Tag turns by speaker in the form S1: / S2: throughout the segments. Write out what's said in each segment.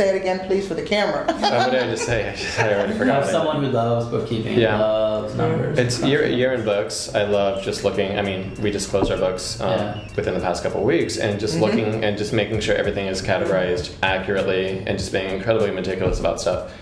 S1: Say it again, please, for the camera.
S2: What did I just say? I already forgot.
S3: I'm someone who loves bookkeeping, loves numbers.
S2: It's year-end books. I love just looking. I mean, we just closed our books within the past couple of weeks, and just looking and just making sure everything is categorized accurately, and just being incredibly meticulous about stuff.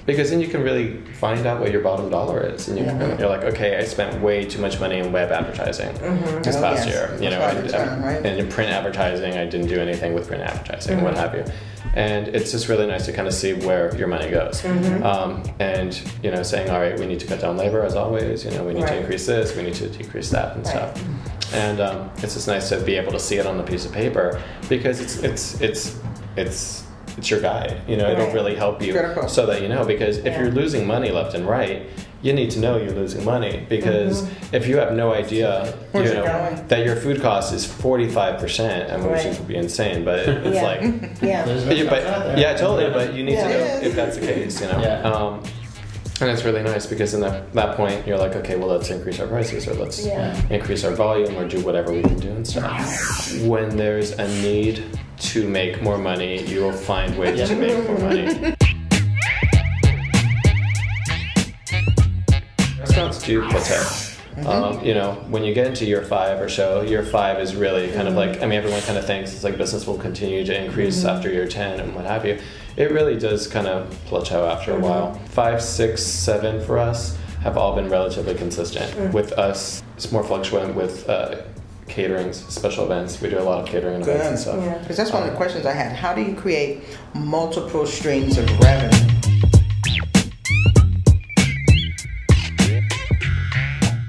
S2: Because then you can really find out what your bottom dollar is, and you're like, okay, I spent way too much money in web advertising this past year. You know, and in print advertising, I didn't do anything with print advertising, what have you. And it's just really nice to kind of see where your money goes. And, you know, saying, all right, we need to cut down labor as always, you know, we need to increase this, we need to decrease that and stuff. And it's just nice to be able to see it on a piece of paper, because it's your guide, you know, it'll really help you so that you know, because if you're losing money left and right, you need to know you're losing money, because if you have no idea, you know, that your food cost is 45%, I mean, which would be insane, but it's like, totally, but you need to know if that's the case, you know. And it's really nice, because in that point, you're like, okay, well, let's increase our prices, or let's increase our volume, or do whatever we can do and stuff. When there's a need to make more money, you will find ways to make more money. Restaurants do plateau. You know, when you get into year 5 or so, year 5 is really kind of like, I mean, everyone kind of thinks it's like business will continue to increase after year 10 and what have you. It really does kind of plateau after a while. 5, 6, 7 for us have all been relatively consistent. With us, it's more fluctuant with caterings, special events. We do a lot of catering events and stuff.
S1: Because that's one of the questions I had. How do you create multiple streams of revenue?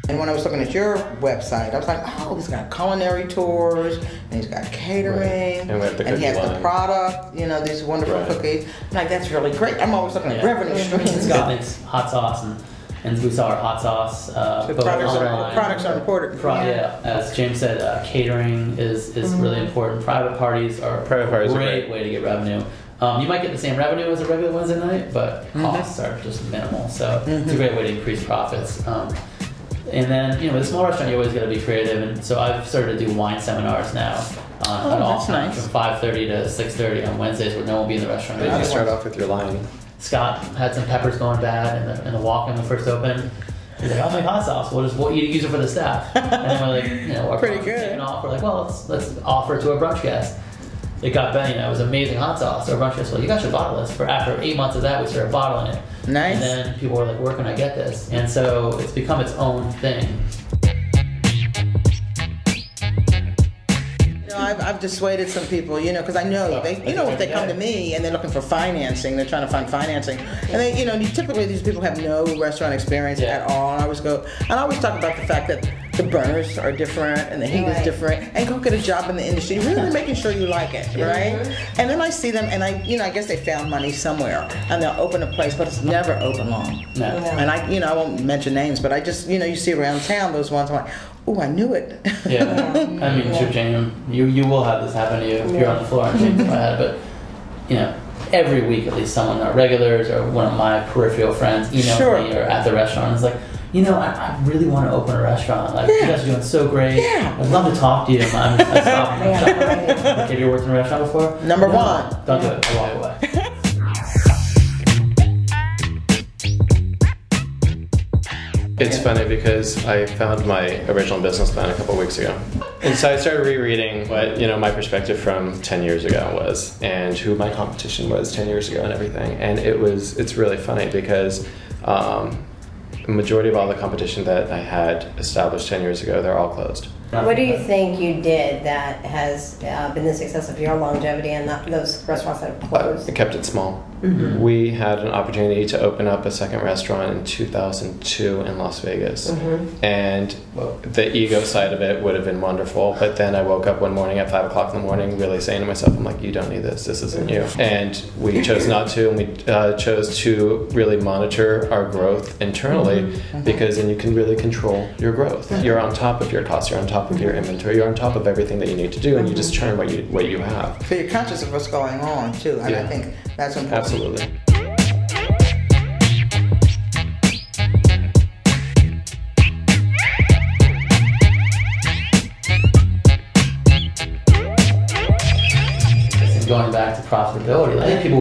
S1: And when I was looking at your website, I was like, oh, he's got culinary tours, and he's got catering, and he has the product, you know, these wonderful cookies. I'm like, that's really great. I'm always looking at revenue streams.
S3: It's hot sauce, and we saw our hot sauce.
S1: The products are important.
S3: As James said, catering is really important. Private parties are a great way to get revenue. You might get the same revenue as a regular Wednesday night, but costs are just minimal. So it's a great way to increase profits. And then, you know, with a small restaurant, you always got to be creative. And so I've started to do wine seminars now on all times, from 5:30 to 6:30 on Wednesdays, where no one will be in the restaurant.
S2: How did you start off with your line?
S3: Scott had some peppers going bad in the walk-in when we first opened. He's like, I'll make hot sauce. We'll use it for the staff. And then we're like, you know, our
S1: pretty good.
S3: Taking off. We're like, well, let's offer it to our brunch guests. It got better, you know, it was amazing hot sauce. So our brunch guests were like, you guys should bottle this. After 8 months of that, we started bottling it.
S1: Nice.
S3: And then people were like, where can I get this? And so it's become its own thing.
S1: I've dissuaded some people, you know, because I know if they come to me and they're looking for financing, they're trying to find financing, and they, you know, typically these people have no restaurant experience at all. And I always talk about the fact that the burners are different and the heat is different, and go get a job in the industry, really making sure you like it, right? And then I see them, and I guess they found money somewhere, and they'll open a place, but it's never open long.
S3: No.
S1: And I won't mention names, but I just, you know, you see around town those ones. I'm like, oh, I knew it.
S3: I mean, sure, Jane, you will have this happen to you if you're on the floor and James my head, but you know, every week at least someone, our regulars or one of my peripheral friends, emails me or at the restaurant is like, you know, I really want to open a restaurant. Like, you guys are doing so great. I'd love to talk to you. I'm Like, have you worked in a restaurant before?
S1: Number one.
S3: Don't do it. I'll walk away.
S2: It's funny because I found my original business plan a couple weeks ago. And so I started rereading what, you know, my perspective from 10 years ago was, and who my competition was 10 years ago and everything. And it's really funny because the majority of all the competition that I had established 10 years ago, they're all closed.
S4: What do you think you did that has been the success of your longevity and those restaurants that have closed?
S2: I kept it small. We had an opportunity to open up a second restaurant in 2002 in Las Vegas. And the ego side of it would have been wonderful, but then I woke up one morning at 5 o'clock in the morning really saying to myself, I'm like, you don't need this isn't you. And we chose not to, and we chose to really monitor our growth internally, because then you can really control your growth. You're on top of your costs, you're on top of your inventory, you're on top of everything that you need to do, and you just churn what you have.
S1: So you're conscious of what's going on too, and I think that's important.
S2: Absolutely.
S3: going back to profitability. I think people